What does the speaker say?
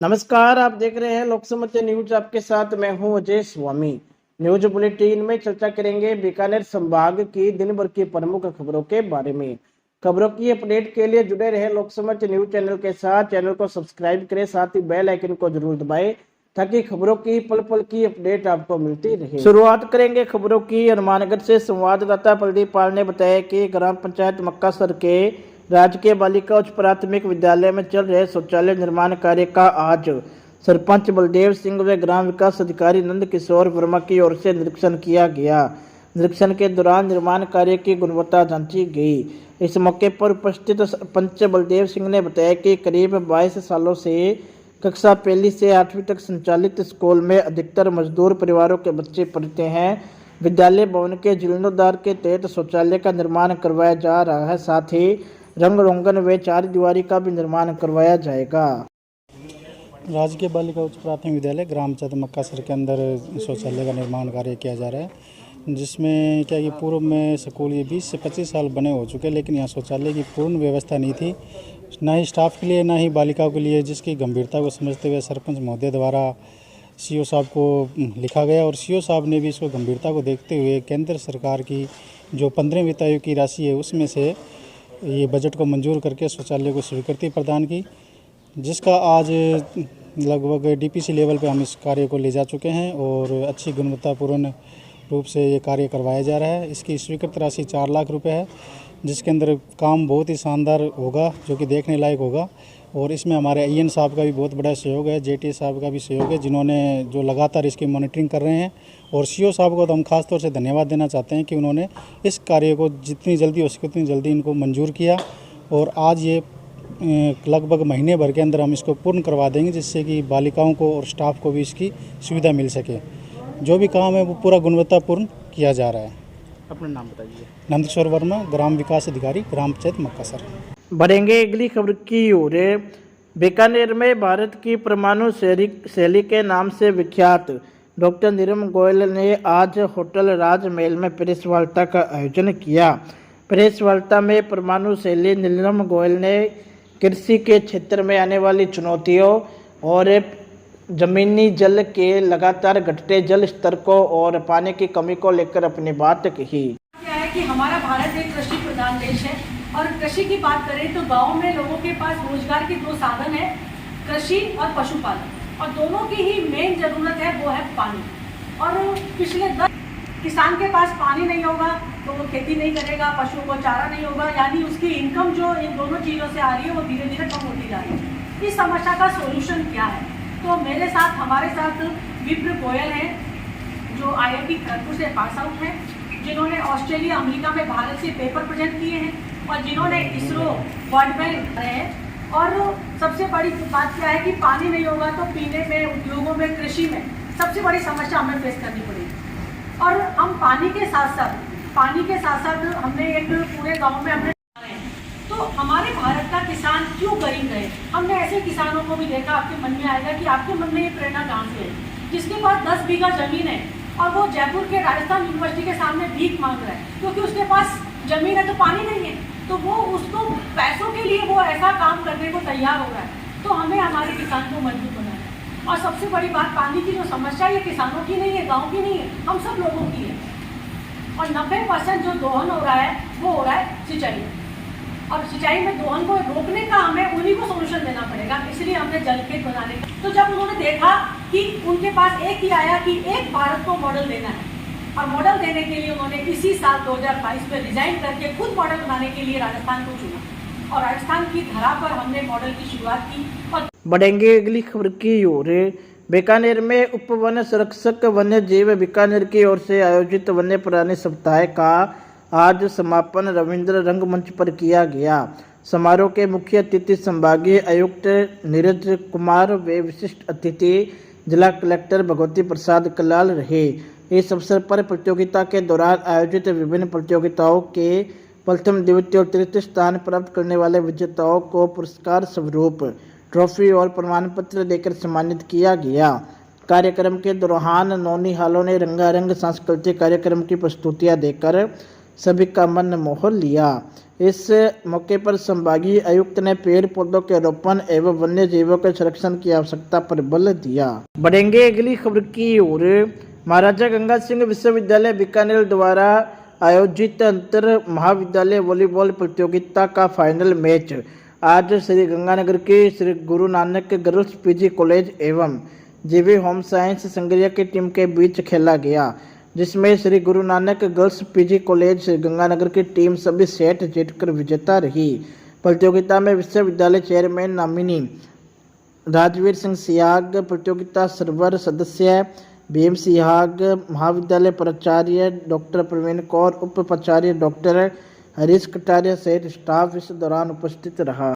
नमस्कार, आप देख रहे हैं लोक समाचार न्यूज। आपके साथ मैं हूं अजय स्वामी। न्यूज बुलेटिन में चर्चा करेंगे बीकानेर संभाग की दिन भर की प्रमुख खबरों के बारे में। खबरों की अपडेट के लिए जुड़े रहे लोक समाचार न्यूज चैनल के साथ। चैनल को सब्सक्राइब करें, साथ ही बेल आइकन को जरूर दबाएं ताकि खबरों की पल पल की अपडेट आपको मिलती रहे। शुरुआत करेंगे खबरों की। हनुमानगढ़ से संवाददाता प्रदीप पाल ने बताया कि ग्राम पंचायत मक्कासर के राजकीय बालिका उच्च प्राथमिक विद्यालय में चल रहे शौचालय निर्माण कार्य का आज सरपंच बलदेव सिंह व ग्राम विकास अधिकारी नंद किशोर वर्मा की ओर से निरीक्षण किया गया। निरीक्षण के दौरान निर्माण कार्य की गुणवत्ता जांची गई। इस मौके पर उपस्थित सरपंच बलदेव सिंह ने बताया कि करीब 22 सालों से कक्षा 1 से 8वीं तक संचालित स्कूल में अधिकतर मजदूर परिवारों के बच्चे पढ़ते हैं। विद्यालय भवन के जीर्णोद्धार के तहत शौचालय का निर्माण करवाया जा रहा है, साथ ही रंग रोगन व 4 दीवारी का भी निर्माण करवाया जाएगा। राजकीय बालिका उच्च प्राथमिक विद्यालय ग्राम पंचायत मक्कासर के अंदर शौचालय का निर्माण कार्य किया जा रहा है, जिसमें क्या कि पूर्व में स्कूल ये 20 से 25 साल बने हो चुके, लेकिन यहाँ शौचालय की पूर्ण व्यवस्था नहीं थी, ना ही स्टाफ के लिए ना ही बालिकाओं के लिए, जिसकी गंभीरता को समझते हुए सरपंच महोदय द्वारा सीओ साहब को लिखा गया और सीओ साहब ने भी इसको गंभीरता को देखते हुए केंद्र सरकार की जो 15वें वित्त आयोग की राशि है उसमें से ये बजट को मंजूर करके शौचालय को स्वीकृति प्रदान की, जिसका आज लगभग डीपीसी लेवल पे हम इस कार्य को ले जा चुके हैं और अच्छी गुणवत्तापूर्ण रूप से ये कार्य करवाया जा रहा है। इसकी स्वीकृत राशि 4 लाख रुपए है, जिसके अंदर काम बहुत ही शानदार होगा, जो कि देखने लायक होगा। और इसमें हमारे IN साहब का भी बहुत बड़ा सहयोग है, JT साहब का भी सहयोग है, जिन्होंने जो लगातार इसकी मॉनिटरिंग कर रहे हैं। और CO साहब को तो हम खास तौर से धन्यवाद देना चाहते हैं कि उन्होंने इस कार्य को जितनी जल्दी हो सके उतनी जल्दी इनको मंजूर किया और आज ये लगभग महीने भर के अंदर हम इसको पूर्ण करवा देंगे, जिससे कि बालिकाओं को और स्टाफ को भी इसकी सुविधा मिल सके। जो भी काम है वो पूरा गुणवत्तापूर्ण किया जा रहा है। अपना नाम बताइए। नंद किशोर वर्मा, ग्राम विकास अधिकारी, ग्राम पंचायत मक्कासर। बढ़ेंगे अगली खबर की ओर। बीकानेर में भारत की परमाणु शैली के नाम से विख्यात डॉक्टर नीलम गोयल ने आज होटल राजमहल में प्रेस वार्ता का आयोजन किया। प्रेस वार्ता में परमाणु शैली नीलम गोयल ने कृषि के क्षेत्र में आने वाली चुनौतियों और जमीनी जल के लगातार घटते जल स्तर को और पानी की कमी को लेकर अपनी बात कही। क्या है कि हमारा भारत एक कृषि प्रधान देश है और कृषि की बात करें तो गांव में लोगों के पास रोजगार के 2 साधन है, कृषि और पशुपालन, और दोनों की ही मेन जरूरत है वो है पानी। और पिछले 10 किसान के पास पानी नहीं होगा तो वो खेती नहीं करेगा, पशुओं को चारा नहीं होगा, यानी उसकी इनकम जो इन दोनों चीज़ों से आ रही है वो धीरे धीरे कम होती जा रही है। इस समस्या का सोल्यूशन क्या है? तो मेरे साथ हमारे साथ विप्र गोयल हैं, जो IIT खड़गपुर से पास आउट हैं, जिन्होंने ऑस्ट्रेलिया, अमेरिका में भारत से पेपर प्रेजेंट किए हैं और जिन्होंने इसरो, वर्ल्ड बैंक रहे हैं। और सबसे बड़ी बात क्या है कि पानी नहीं होगा तो पीने में, उद्योगों में, कृषि में सबसे बड़ी समस्या हमें फेस करनी पड़ेगी। और हम पानी के साथ साथ हमने एक पूरे गांव में हमने तो हमारे भारत का किसान क्यों गरीब रहे? हमने ऐसे किसानों को भी देखा। आपके मन में आएगा कि आपके मन में ये प्रेरणा कहाँ से है, जिसके पास 10 बीघा जमीन है और वो जयपुर के राजस्थान यूनिवर्सिटी के सामने भीख मांग रहा है क्योंकि उसके पास जमीन है तो पानी नहीं है, तो वो उसको पैसों के लिए वो ऐसा काम करने को तैयार हो रहा है। तो हमें हमारे किसान को मजबूत बनाना है। और सबसे बड़ी बात, पानी की जो समस्या है ये किसानों की नहीं है, गाँव की नहीं है, हम सब लोगों की है। और 90% जो दोहन हो रहा है वो हो रहा है सिंचाई, और सिंचाई में दोहन को रोकने का हमें उन्हीं को सोल्यूशन देना पड़ेगा। इसलिए हमने जल खेत बनाने का, तो जब उन्होंने देखा कि उनके पास एक ही आया कि एक भारत को मॉडल देना है, और मॉडल देने के लिए उन्होंने इसी साल 2022 में रिजाइन करके खुद मॉडल बनाने के लिए राजस्थान को चुना और राजस्थान की धरा पर हमने मॉडल की शुरुआत की। और बढ़ेंगे अगली खबर की ओर। बीकानेर में उप वन संरक्षक वन्य जीव बीकानेर की ओर से आयोजित वन्य प्राणी सप्ताह का आज समापन रविंद्र रंगमंच पर किया गया। समारोह के मुख्य अतिथि संभागीय आयुक्त नीरज कुमार व विशिष्ट अतिथि जिला कलेक्टर भगवती प्रसाद कलाल रहे। इस अवसर पर प्रतियोगिता के दौरान आयोजित विभिन्न प्रतियोगिताओं के प्रथम, द्वितीय और तृतीय स्थान प्राप्त करने वाले विजेताओं को पुरस्कार स्वरूप ट्रॉफी और प्रमाण पत्र देकर सम्मानित किया गया। कार्यक्रम के दौरान नौनिहालों ने रंगारंग सांस्कृतिक कार्यक्रम की प्रस्तुतियां देकर सभी का मन मोह लिया। इस मौके पर संभागीय आयुक्त ने पेड़ पौधों के रोपण एवं वन्य जीवों के संरक्षण की आवश्यकता पर बल दिया। बढ़ेंगे अगली खबर की ओर। महाराजा गंगा सिंह विश्वविद्यालय बीकानेर द्वारा आयोजित अंतर महाविद्यालय वॉलीबॉल प्रतियोगिता का फाइनल मैच आज श्री गंगानगर के Shri Guru Nanak girls PG college एवं जीवी होम साइंस संग्रिया की टीम के बीच खेला गया, जिसमें Shri Guru Nanak girls PG college Ganganagar की टीम सभी सेट जीतकर विजेता रही। प्रतियोगिता में विश्वविद्यालय चेयरमैन नॉमिनी राजवीर सिंह सियाग, प्रतियोगिता सर्वर सदस्य भीम सिहाग, महाविद्यालय प्राचार्य डॉक्टर प्रवीण कौर, उप प्राचार्य डॉक्टर हरीश कटारिया सहित स्टाफ इस दौरान उपस्थित रहा।